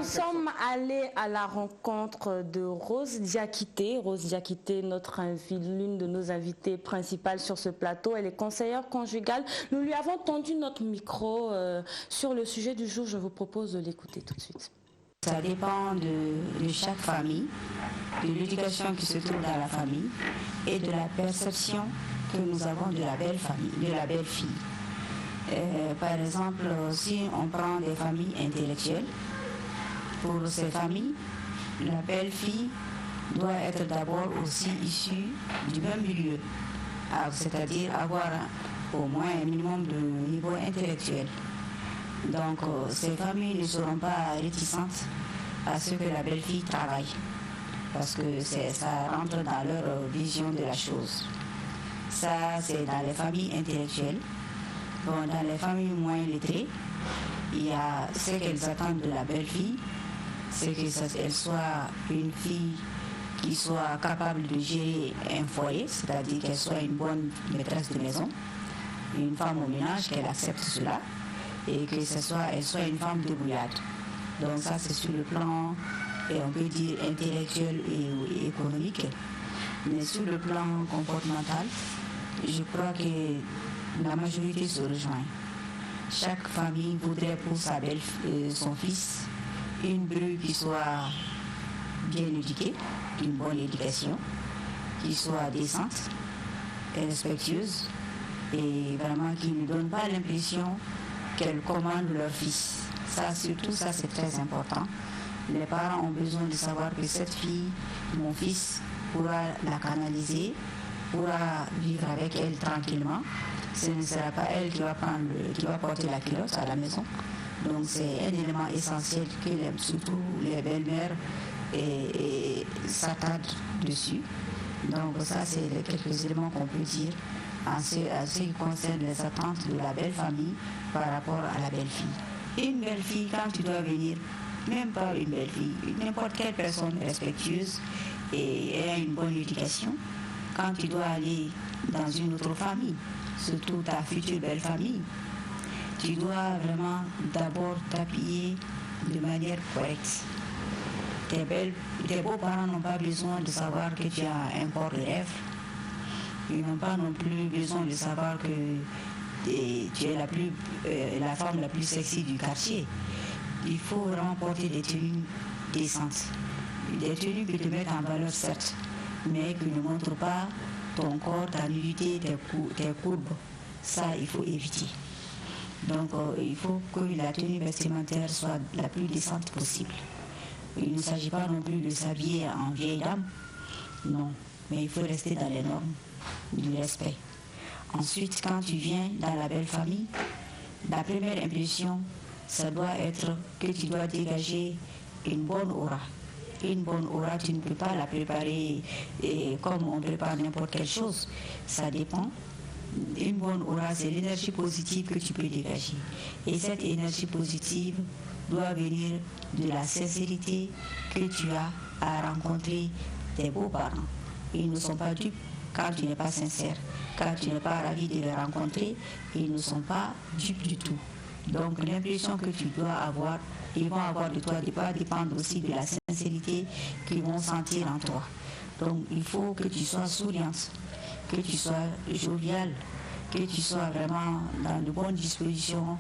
sommes allés à la rencontre de Rose Diakité. Rose Diakité, l'une de nos invitées principales sur ce plateau. Elle est conseillère conjugale. Nous lui avons tendu notre micro sur le sujet du jour. Je vous propose de l'écouter tout de suite. Ça dépend de chaque famille, de l'éducation qui se trouve dans la famille et de la perception que nous avons de la belle famille, de la belle fille. Par exemple, si on prend des familles intellectuelles, pour ces familles, la belle fille doit être d'abord aussi issue du même milieu, c'est-à-dire avoir au moins un minimum de niveau intellectuel. Donc ces familles ne seront pas réticentes à ce que la belle fille travaille, parce que ça rentre dans leur vision de la chose. Ça, c'est dans les familles intellectuelles. Bon, dans les familles moins lettrées, il y a ce qu'elles attendent de la belle fille, c'est qu'elle soit une fille qui soit capable de gérer un foyer, c'est-à-dire qu'elle soit une bonne maîtresse de maison, une femme au ménage, qu'elle accepte cela, et que elle soit une femme débrouillarde. Donc ça, c'est sur le plan, et on peut dire, intellectuel et économique. Mais sur le plan comportemental, je crois que la majorité se rejoint. Chaque famille voudrait pour son fils une bru qui soit bien éduquée, une bonne éducation, qui soit décente et respectueuse, et vraiment qui ne donne pas l'impression qu'elle commande leur fils. Ça, surtout, ça c'est très important. Les parents ont besoin de savoir que cette fille, mon fils, pourra la canaliser, pourra vivre avec elle tranquillement. Ce ne sera pas elle qui va porter la culotte à la maison. Donc c'est un élément essentiel que surtout les belles-mères s'attardent dessus. Donc ça, c'est quelques éléments qu'on peut dire en ce qui concerne les attentes de la belle famille par rapport à la belle fille. Une belle fille, quand tu dois venir, même pas une belle fille, n'importe quelle personne respectueuse et ayant une bonne éducation, quand tu dois aller dans une autre famille, surtout ta future belle famille, tu dois vraiment d'abord t'habiller de manière correcte. Tes beaux-parents n'ont pas besoin de savoir que tu as un port de lèvres. Ils n'ont pas non plus besoin de savoir que tu es la femme la plus sexy du quartier. Il faut vraiment porter des tenues décentes. Des tenues qui te mettent en valeur, certes, mais qui ne montrent pas ton corps, ta nudité, tes courbes. Ça, il faut éviter. Donc, il faut que la tenue vestimentaire soit la plus décente possible. Il ne s'agit pas non plus de s'habiller en vieille dame, non, mais il faut rester dans les normes du respect. Ensuite, quand tu viens dans la belle famille, la première impression, ça doit être que tu dois dégager une bonne aura. Une bonne aura, tu ne peux pas la préparer comme on prépare n'importe quelle chose. Ça dépend. Une bonne aura, c'est l'énergie positive que tu peux dégager. Et cette énergie positive doit venir de la sincérité que tu as à rencontrer tes beaux-parents. Ils ne sont pas dupes quand tu n'es pas sincère, quand tu n'es pas ravi de les rencontrer, ils ne sont pas dupes du tout. Donc l'impression que tu dois avoir, ils vont avoir de toi, va dépendre aussi de la sincérité qu'ils vont sentir en toi. Donc il faut que tu sois souriante, que tu sois joviale, que tu sois vraiment dans de bonnes dispositions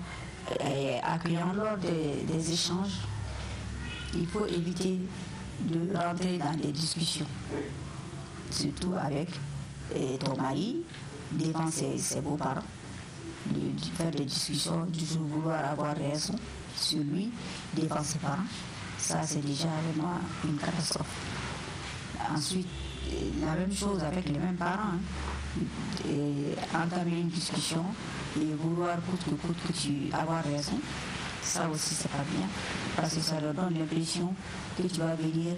et accueillant lors des échanges. Il faut éviter de rentrer dans des discussions, surtout avec ton mari, devant ses beaux-parents, de faire des discussions, de vouloir avoir raison sur lui, devant ses parents. Ça, c'est déjà vraiment une catastrophe. Ensuite, la même chose avec les mêmes parents. Entamer une discussion et vouloir coûte que coûte avoir raison, ça aussi c'est pas bien, parce que ça leur donne l'impression que tu vas venir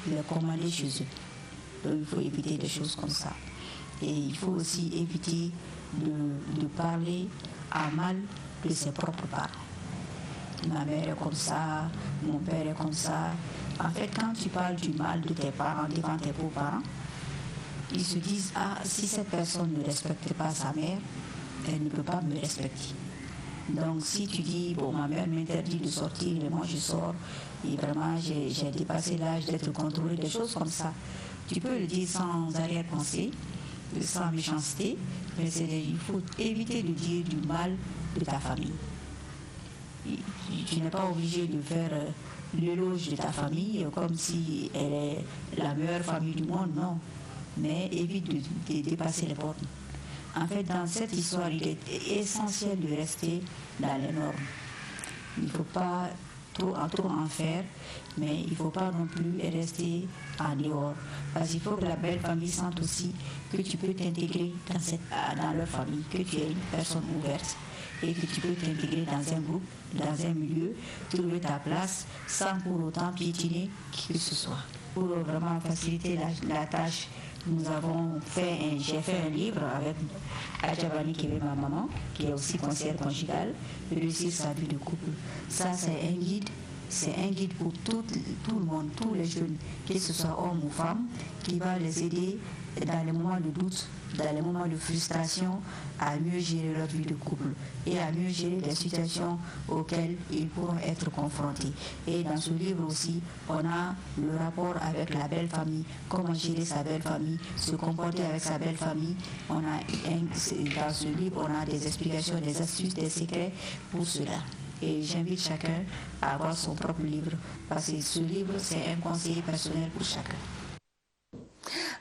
les commander chez eux. Donc il faut éviter des choses comme ça. Et il faut aussi éviter de parler à mal de ses propres parents. Ma mère est comme ça, mon père est comme ça. En fait, quand tu parles du mal de tes parents devant tes beaux-parents, ils se disent, ah, si cette personne ne respecte pas sa mère, elle ne peut pas me respecter. Donc si tu dis, bon, ma mère m'interdit de sortir et moi je sors, et vraiment j'ai dépassé l'âge d'être contrôlée, des choses comme ça. Tu peux le dire sans arrière-pensée, sans méchanceté, mais il faut éviter de dire du mal de ta famille. Tu n'es pas obligé de faire l'éloge de ta famille comme si elle est la meilleure famille du monde, non. Mais évite de dépasser les bornes. En fait, dans cette histoire, il est essentiel de rester dans les normes. Il ne faut pas trop en faire, mais il ne faut pas non plus rester en dehors. Parce qu'il faut que la belle famille sente aussi que tu peux t'intégrer dans leur famille, que tu es une personne ouverte et que tu peux t'intégrer dans un groupe, dans un milieu, trouver ta place sans pour autant piétiner qui que ce soit. Pour vraiment faciliter la tâche, j'ai fait un livre avec Adjabani, qui est ma maman, qui est aussi conseillère conjugale, réussir sa vie de couple. Ça, c'est un guide pour tout le monde, tous les jeunes, que ce soit hommes ou femmes, qui va les aider dans les moments de doute, dans les moments de frustration, à mieux gérer leur vie de couple et à mieux gérer les situations auxquelles ils pourront être confrontés. Et dans ce livre aussi, on a le rapport avec la belle famille, comment gérer sa belle famille, se comporter avec sa belle famille. Dans ce livre, on a des explications, des astuces, des secrets pour cela. Et j'invite chacun à avoir son propre livre, parce que ce livre, c'est un conseiller personnel pour chacun.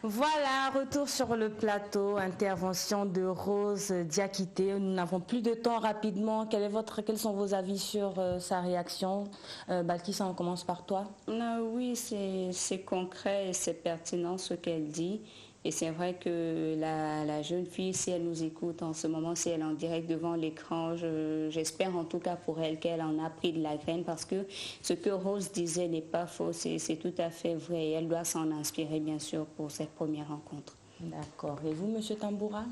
Voilà, retour sur le plateau, intervention de Rose Diakité. Nous n'avons plus de temps, rapidement. Quels sont vos avis sur sa réaction? Balkissa, on commence par toi. Oui, c'est concret et c'est pertinent ce qu'elle dit. Et c'est vrai que la jeune fille, si elle nous écoute en ce moment, si elle est en direct devant l'écran, j'espère en tout cas pour elle qu'elle en a pris de la graine, parce que ce que Rose disait n'est pas faux, c'est tout à fait vrai. Et elle doit s'en inspirer, bien sûr, pour cette première rencontre. D'accord. Et vous, Monsieur Tamboura?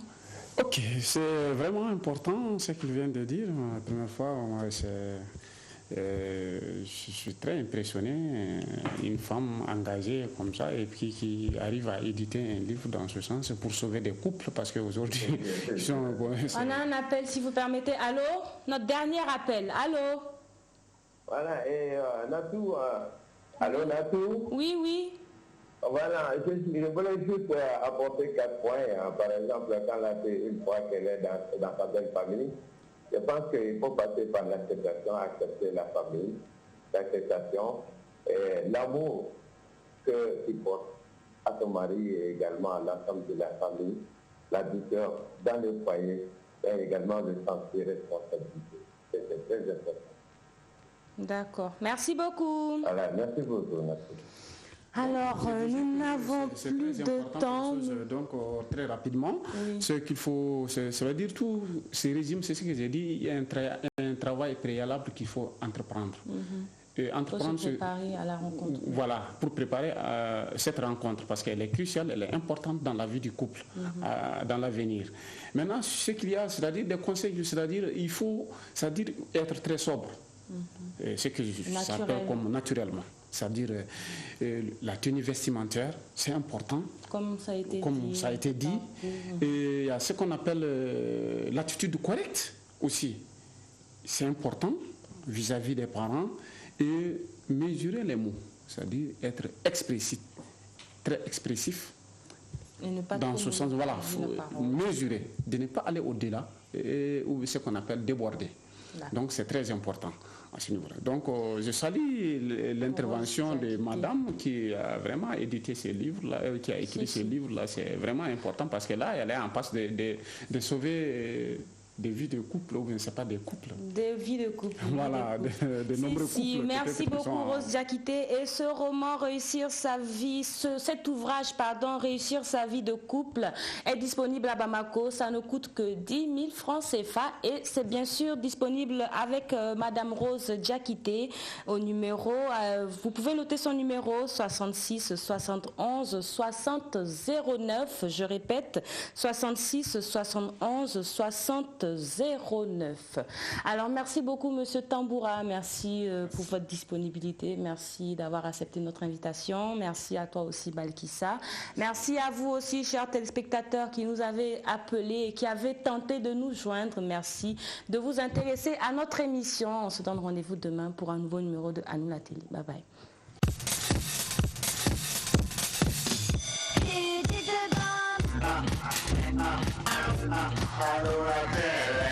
Ok, c'est vraiment important ce qu'il vient de dire. La première fois, je suis très impressionné, une femme engagée comme ça et puis qui arrive à éditer un livre dans ce sens pour sauver des couples, parce qu'aujourd'hui ils sont... On a un appel, si vous permettez. Allô? Notre dernier appel. Allô? Voilà, et Natou, allô Natou? Oui, oui. Voilà, je voulais juste apporter 4 points. Par exemple, quand une fois qu'elle est dans sa belle famille, je pense qu'il faut passer par l'acceptation, accepter la famille, l'acceptation, et l'amour qu'il porte à son mari et également à l'ensemble de la famille, la douceur dans le foyer et également le sens de responsabilité. C'est très important. D'accord. Merci beaucoup. Voilà, merci beaucoup. Merci. Alors, nous n'avons plus de temps. Donc, très rapidement, oui. Ce qu'il faut, ça veut dire tout ces régimes, c'est ce que j'ai dit, il y a un travail préalable qu'il faut entreprendre. Il faut se préparer à la rencontre. Voilà, pour préparer cette rencontre, parce qu'elle est cruciale, elle est importante dans la vie du couple, dans l'avenir. Maintenant, ce qu'il y a, c'est-à-dire des conseils, c'est-à-dire il faut, c'est-à-dire être très sobre. Ce que j'appelle comme naturellement. C'est-à-dire la tenue vestimentaire, c'est important. Comme ça a été dit. Et il y a ce qu'on appelle l'attitude correcte aussi. C'est important vis-à-vis des parents et mesurer les mots. C'est-à-dire être expressif, très expressif. Et ne pas dans ce sens, voilà, il faut mesurer, de ne pas aller au-delà ou ce qu'on appelle déborder. Donc c'est très important à ce niveau-là. Donc je salue l'intervention de madame qui a vraiment édité ces livres-là, qui a écrit ces livres-là. C'est vraiment important parce que là, elle est en passe de sauver des vies de couple, ou bien c'est pas des couples. Des vies de couple. Voilà, de nombreux couples. Merci beaucoup Rose Diakité. Et ce roman, Réussir sa vie, cet ouvrage, Réussir sa vie de couple, est disponible à Bamako. Ça ne coûte que 10 000 francs CFA et c'est bien sûr disponible avec Madame Rose Diakité au numéro, vous pouvez noter son numéro 66 71 60 09, je répète, 66 71 60 09. Alors merci beaucoup Monsieur Tamboura, merci pour votre disponibilité, merci d'avoir accepté notre invitation, merci à toi aussi Balkissa, merci à vous aussi chers téléspectateurs qui nous avez appelés et qui avez tenté de nous joindre, merci de vous intéresser à notre émission. On se donne rendez-vous demain pour un nouveau numéro de À nous la télé. Bye bye. I know I can.